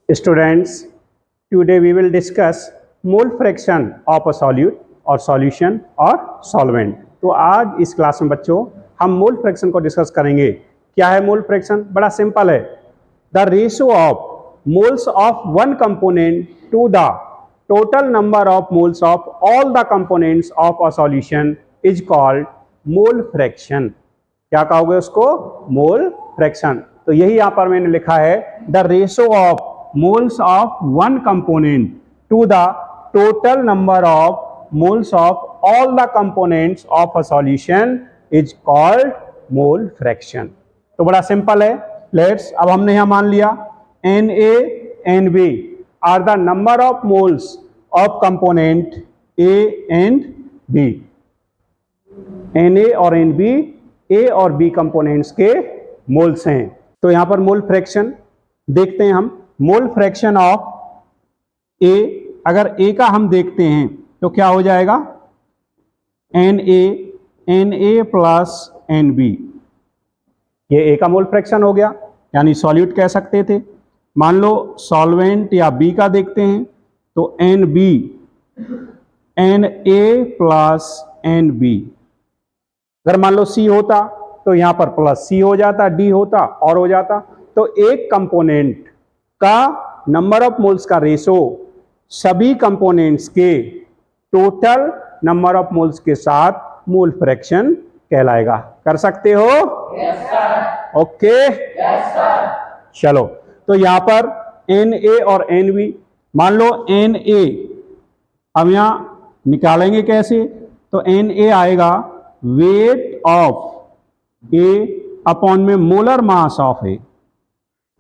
Students, today we will discuss mole fraction of a solute or solution or solvent। तो आज इस class में बच्चों हम मोल फ्रैक्शन को डिस्कस करेंगे। क्या है मोल फ्रैक्शन? बड़ा सिंपल है। The ratio of moles of one component to the total number of moles of all the components of a solution is called mole fraction. क्या कहोगे उसको? Mole fraction. तो यही यहां पर मैंने लिखा है, the ratio of moles of one component to the total number of moles of all the components of a solution is called mole fraction। तो बड़ा सिंपल है। लेट्स, अब हमने यहां मान लिया Na and B are the number of moles of component A and B। Na और Nb A और B कंपोनेंट्स के मोल्स हैं। तो यहां पर मोल फ्रैक्शन देखते हैं हम। मोल फ्रैक्शन ऑफ ए, अगर ए का हम देखते हैं तो क्या हो जाएगा? Na प्लस Nb, ये ए का मोल फ्रैक्शन हो गया, यानी सॉल्यूट कह सकते थे। मान लो सॉल्वेंट या बी का देखते हैं तो Nb, Na प्लस Nb। अगर मान लो सी होता तो यहां पर प्लस सी हो जाता, डी होता और हो जाता। तो एक कंपोनेंट का नंबर ऑफ मोल्स का रेशो सभी कंपोनेंट्स के टोटल नंबर ऑफ मोल्स के साथ मोल फ्रैक्शन कहलाएगा। कर सकते हो? Yes sir. Okay, yes sir. चलो, तो यहां पर Na और Nb, मान लो Na, अब यहां निकालेंगे कैसे? तो Na आएगा वेट ऑफ ए अपॉन में molar mass of A,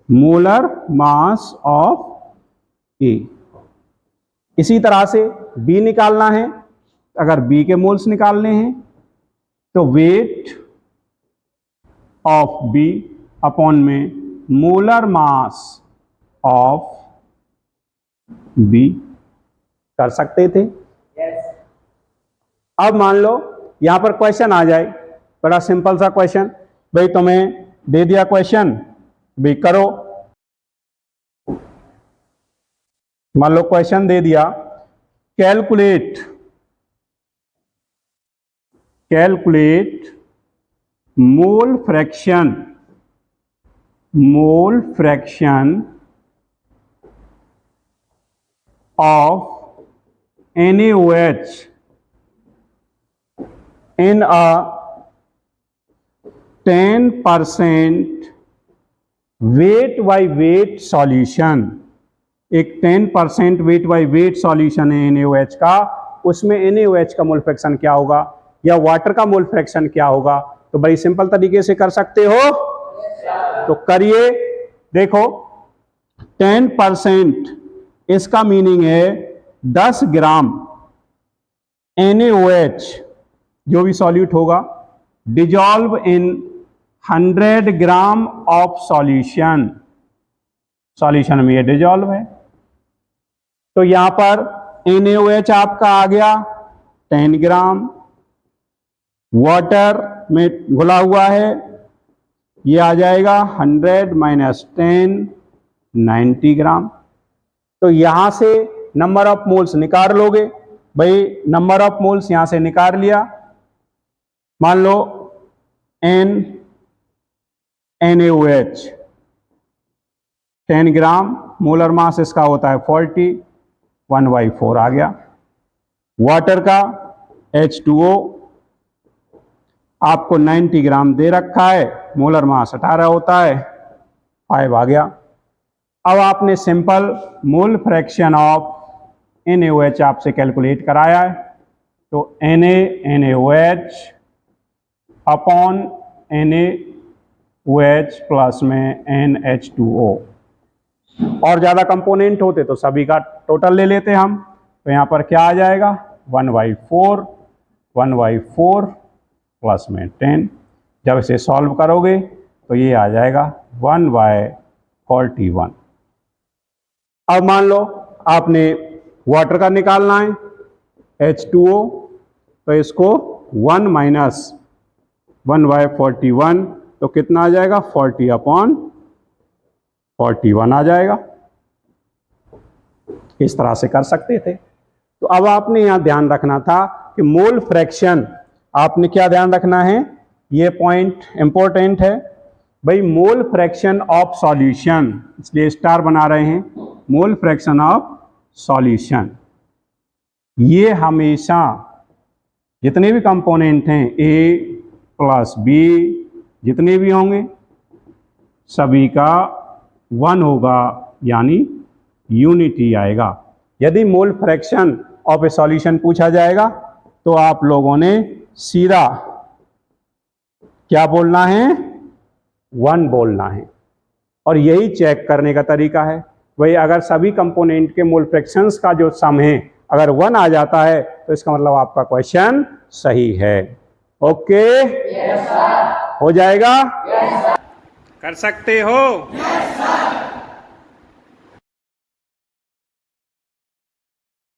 molar mass of A. इसी तरह से बी निकालना है। अगर बी के मोल्स निकालने हैं तो वेट ऑफ बी अपॉन में मोलर मास ऑफ बी। कर सकते थे? yes। अब मान लो यहां पर क्वेश्चन आ जाए, बड़ा सिंपल सा क्वेश्चन। भाई तुम्हें दे दिया क्वेश्चन, भी करो। मान लो क्वेश्चन दे दिया, calculate mole fraction of NaOH in a 10% weight by wait solution. एक 10% वेट बाई वेट सॉल्यूशन है NaOH का, उसमें NaOH का मोल फ्रैक्शन क्या होगा या वाटर का मोल फ्रैक्शन क्या होगा? तो बड़ी सिंपल तरीके से कर सकते हो। तो करिए। देखो 10%, इसका मीनिंग है 10 ग्राम NaOH जो भी सॉल्यूट होगा dissolve in 100 gram of solution. Solution में ये डिजॉल्व है। तो यहां पर NaOH आपका आ गया 10 ग्राम, वाटर में घुला हुआ है, ये आ जाएगा 100 माइनस 10, 90 ग्राम। तो यहां से नंबर ऑफ मोल्स निकाल लोगे। भाई नंबर ऑफ मोल्स यहां से निकाल लिया। मान लो NaOH 10 ग्राम, मोलर मास इसका होता है 40, 1/4 आ गया। वाटर का H2O आपको 90 ग्राम दे रखा है, मोलर मास 18 होता है, 5 आ गया। अब आपने simple mole fraction of NaOH आपसे कैलकुलेट कराया है। तो NaOH अपॉन NaOH प्लस में NH2O। और ज़्यादा कंपोनेंट होते तो सभी का टोटल ले लेते हम। तो यहाँ पर क्या आ जाएगा? 1/4 प्लस में 10। जब इसे सॉल्व करोगे तो ये आ जाएगा 1/41। अब मान लो आपने वाटर का निकालना है H2O, तो इसको 1 माइनस 1/41, तो कितना आ जाएगा? 40/41 आ जाएगा। इस तरह से कर सकते थे। तो अब आपने यहाँ ध्यान रखना था कि मोल फ्रैक्शन, आपने क्या ध्यान रखना है, ये पॉइंट इंपॉर्टेंट है भाई, मोल फ्रैक्शन ऑफ सॉल्यूशन, इसलिए स्टार बना रहे हैं, मोल फ्रैक्शन ऑफ सॉल्यूशन, ये हमेशा जितने भी कंपोनेंट हैं ए प्लस बी जितने भी होंगे सभी का 1 होगा, यानी यूनिटी आएगा। यदि mole fraction of A solution पूछा जाएगा तो आप लोगों ने सीधा क्या बोलना है, 1 बोलना है। और यही चेक करने का तरीका है भाई, अगर सभी कंपोनेंट के मोल फ्रैक्शंस का जो सम है अगर 1 आ जाता है तो इसका मतलब आपका क्वेश्चन सही है। Okay, yes sir. हो जाएगा? Yes sir. कर सकते हो? Yes sir.